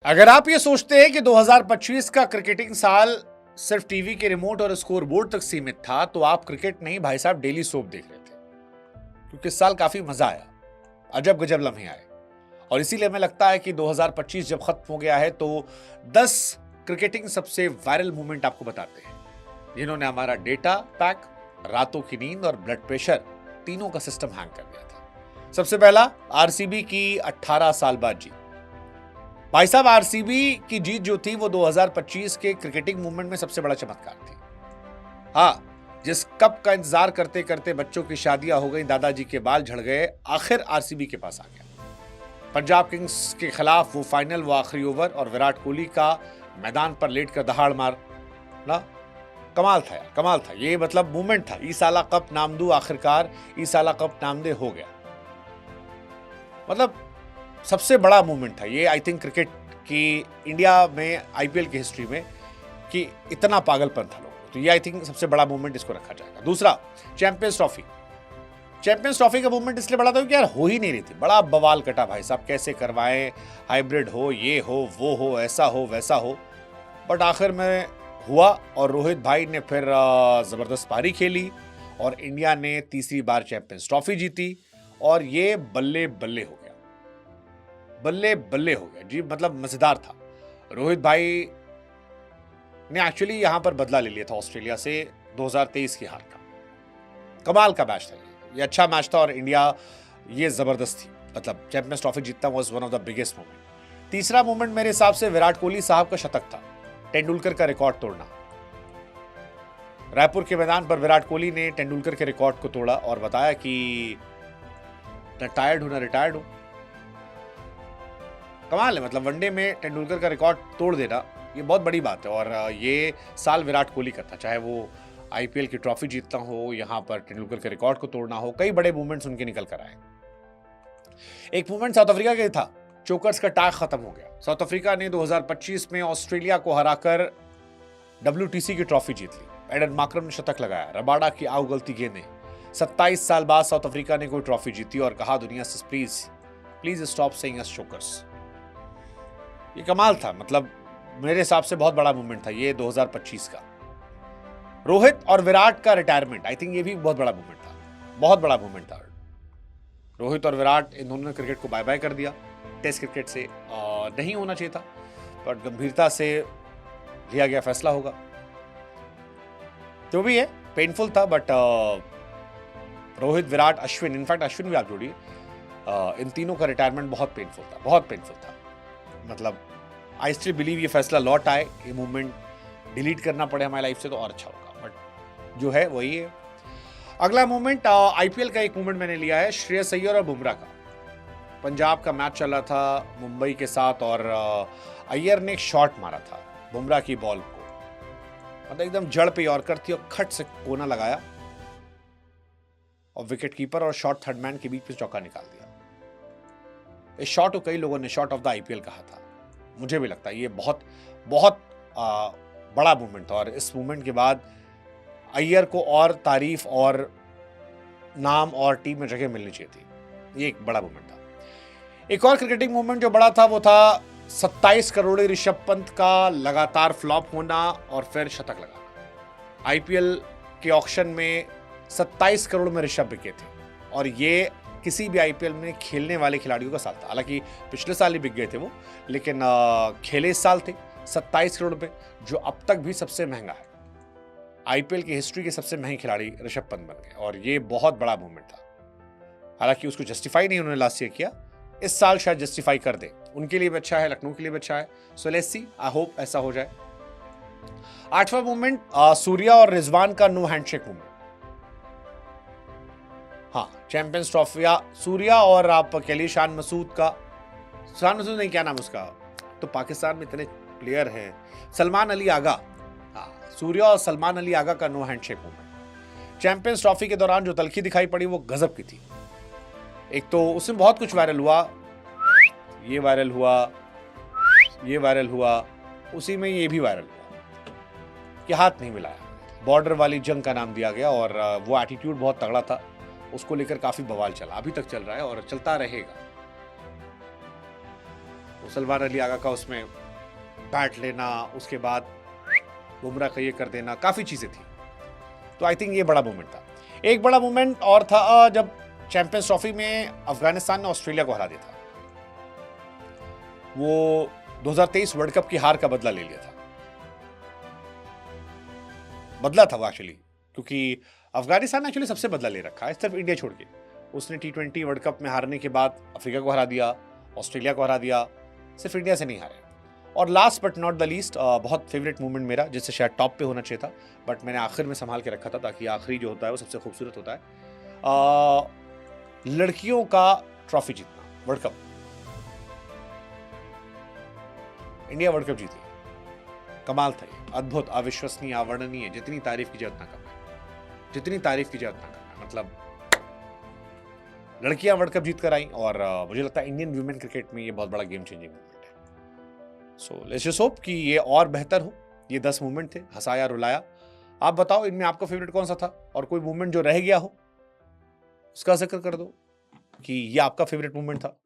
अगर आप ये सोचते हैं कि 2025 का क्रिकेटिंग साल सिर्फ टीवी के रिमोट और स्कोर बोर्ड तक सीमित था, तो आप क्रिकेट नहीं भाई साहब डेली सोप देख रहे थे, क्योंकि इस साल काफी मजा आया, अजब गजब लम्हे आए। और इसीलिए हमें लगता है कि 2025 जब खत्म हो गया है तो 10 क्रिकेटिंग सबसे वायरल मूवमेंट आपको बताते हैं, जिन्होंने हमारा डेटा पैक, रातों की नींद और ब्लड प्रेशर तीनों का सिस्टम हैंग कर दिया था। सबसे पहला, आरसीबी की 18 साल बाद जीत। भाई साहब, आरसीबी की जीत जो थी वो 2025 के क्रिकेटिंग मूवमेंट में सबसे बड़ा चमत्कार थी। हाँ, जिस कप का इंतजार करते करते बच्चों की शादियां हो गई, दादाजी के बाल झड़ गए, आखिर आरसीबी के पास आ गया। पंजाब किंग्स के खिलाफ वो फाइनल, वो आखिरी ओवर और विराट कोहली का मैदान पर लेट कर दहाड़ मार ना, कमाल था यार, कमाल था। ये मतलब मूवमेंट था। ई साला कप नामदू, आखिरकार ई साला कप नामदे हो गया। मतलब सबसे बड़ा मूवमेंट था ये, आई थिंक, क्रिकेट की इंडिया में, आईपीएल की हिस्ट्री में, कि इतना पागलपन था लोगों को। तो ये आई थिंक सबसे बड़ा मूवमेंट इसको रखा जाएगा। दूसरा, चैंपियंस ट्रॉफी। चैंपियंस ट्रॉफी का मूवमेंट इसलिए बड़ा था क्योंकि यार हो ही नहीं रही थी। बड़ा बवाल कटा भाई साहब, कैसे करवाएं, हाइब्रिड हो, ये हो, वो हो, ऐसा हो, वैसा हो। बट आखिर में हुआ और रोहित भाई ने फिर जबरदस्त पारी खेली और इंडिया ने तीसरी बार चैंपियंस ट्रॉफी जीती और ये बल्ले बल्ले हो गया, बल्ले बल्ले हो गया जी। मतलब मजेदार था। रोहित भाई ने एक्चुअली यहां पर बदला ले लिया था ऑस्ट्रेलिया से 2023 की हार का। कमाल का मैच था ये अच्छा मैच था और इंडिया ये जबरदस्त थी। मतलब चैंपियंस ट्रॉफी जीतना was one of the biggest moment. तीसरा मोमेंट मेरे हिसाब से विराट कोहली साहब का शतक था, तेंदुलकर का रिकॉर्ड तोड़ना। रायपुर के मैदान पर विराट कोहली ने तेंदुलकर के रिकॉर्ड को तोड़ा और बताया कि न टायर्ड हूं, न रिटायर्ड हूं। कमाल है। मतलब वनडे में तेंदुलकर का रिकॉर्ड तोड़ देना ये बहुत बड़ी बात है। और ये साल विराट कोहली का था, चाहे वो आईपीएल की ट्रॉफी जीतना हो, यहां पर तेंदुलकर के रिकॉर्ड को तोड़ना हो, कई बड़े मूवमेंट्स उनके निकल कर आए। एक मूवमेंट साउथ अफ्रीका का था, चोकर्स का टैग खत्म हो गया। साउथ अफ्रीका ने 2025 में ऑस्ट्रेलिया को हराकर WTC की ट्रॉफी जीत ली। एडन मार्करम ने शतक लगाया, रबाडा की आउ गलती गेंदें। 27 साल बाद साउथ अफ्रीका ने कोई ट्रॉफी जीती और कहा दुनिया से please please stop saying us chokers. ये कमाल था। मतलब मेरे हिसाब से बहुत बड़ा मूवमेंट था ये 2025 का। रोहित और विराट का रिटायरमेंट, आई थिंक ये भी बहुत बड़ा मूवमेंट था, बहुत बड़ा मूवमेंट था। रोहित और विराट इन दोनों ने क्रिकेट को बाय बाय कर दिया। टेस्ट क्रिकेट से नहीं होना चाहिए था, बट गंभीरता से लिया गया फैसला होगा। जो भी है, पेनफुल था, बट रोहित, विराट, अश्विन, इनफैक्ट अश्विन भी आप जोड़िए, इन तीनों का रिटायरमेंट बहुत पेनफुल था, बहुत पेनफुल था। मतलब आई स्टिल बिलीव ये फैसला लौट आए, ये मूवमेंट डिलीट करना पड़े हमारी लाइफ से तो और अच्छा होगा, बट जो है वही है। अगला मूवमेंट, आईपीएल का एक मूवमेंट मैंने लिया है, श्रेयस अय्यर और बुमराह का। पंजाब का मैच चल रहा था मुंबई के साथ और अय्यर ने एक शॉट मारा था बुमराह की बॉल को, मतलब एकदम जड़ पे यॉर्कर थी और खट से कोना लगाया और विकेट कीपर और शॉट थर्ड मैन के बीच में चौका निकाल दिया। इस शॉट को कई लोगों ने शॉट ऑफ द आईपीएल कहा था। मुझे भी लगता है ये बहुत बहुत बड़ा मूवमेंट था और इस मूवमेंट के बाद अय्यर को और तारीफ और नाम और टीम में जगह मिलनी चाहिए थी। ये एक बड़ा मूवमेंट था। एक और क्रिकेटिंग मूवमेंट जो बड़ा था वो था 27 करोड़ ऋषभ पंत का लगातार फ्लॉप होना और फिर शतक लगाना। आईपीएल के ऑक्शन में 27 करोड़ में ऋषभ बिके थे और ये किसी भी आईपीएल में खेलने वाले खिलाड़ियों का साल था। हालांकि पिछले साल ही बिक गए थे वो, लेकिन खेले इस साल थे 27 करोड़ पे, जो अब तक भी सबसे महंगा है। आईपीएल की हिस्ट्री के सबसे महंगे खिलाड़ी ऋषभ पंत बन गए और ये बहुत बड़ा मूवमेंट था। हालांकि उसको जस्टिफाई नहीं उन्होंने लास्ट ईयर किया, इस साल शायद जस्टिफाई कर दे। उनके लिए भी अच्छा है, लखनऊ के लिए भी अच्छा है। So let's see, I hope ऐसा हो जाए। 8वां मूवमेंट, सूर्या और रिजवान का नो हैंडशेक मूवमेंट। हाँ, चैंपियंस ट्रॉफी, सूर्या और आप कह लीजिए शान मसूद का, शान मसूद नहीं, क्या नाम उसका, तो पाकिस्तान में इतने प्लेयर हैं, सलमान अली आगा। हाँ, सूर्या और सलमान अली आगा का no handshake movement. Champions Trophy के दौरान जो तलखी दिखाई पड़ी वो गजब की थी। एक तो उसमें बहुत कुछ वायरल हुआ, ये वायरल हुआ, ये वायरल हुआ, उसी में ये भी वायरल हुआ कि हाथ नहीं मिलाया। बॉर्डर वाली जंग का नाम दिया गया और वो एटीट्यूड बहुत तगड़ा था, उसको लेकर काफी बवाल चला, अभी तक चल रहा है और चलता रहेगा। तो सलमान अली आगा का उसमें काट लेना, उसके बाद बुमराह का ये कर देना, काफ़ी चीज़ें थी। तो आई थिंक ये बड़ा मोमेंट था। एक बड़ा मोमेंट और था जब चैंपियंस ट्रॉफी में अफगानिस्तान ने ऑस्ट्रेलिया को हरा दिया था। वो 2023 वर्ल्ड कप की हार का बदला ले लिया था। बदला था वो एक्चुअली, क्योंकि अफगानिस्तान ने एक्चुअली सबसे बदला ले रखा है, सिर्फ इंडिया छोड़ के। उसने T20 वर्ल्ड कप में हारने के बाद अफ्रीका को हरा दिया, ऑस्ट्रेलिया को हरा दिया, सिर्फ इंडिया से नहीं हारे। और last but not the least, बहुत फेवरेट मोमेंट मेरा, जिससे शायद टॉप पे होना चाहिए था, बट मैंने आखिर में संभाल के रखा था, ताकि आखिरी जो होता है वो सबसे खूबसूरत होता है। लड़कियों का ट्रॉफी जीतना, world cup, India world cup जीती, कमाल था ये, अद्भुत, अविश्वसनीय, अवर्णनीय, जितनी तारीफ की जाए उतना कम है, जितनी तारीफ की जाए उतना कम है। मतलब लड़कियां वर्ल्ड कप जीत कर आई, और मुझे लगता है इंडियन वुमेन क्रिकेट में ये बहुत बड़ा गेम चेंजिंग मूवमेंट है। सो लेट्स जस्ट होप कि ये और बेहतर हो। ये 10 मूवमेंट थे, हंसाया रुलाया। आप बताओ इनमें आपका फेवरेट कौन सा था, और कोई मूवमेंट जो रह गया हो उसका जिक्र कर दो कि ये आपका फेवरेट मूवमेंट था।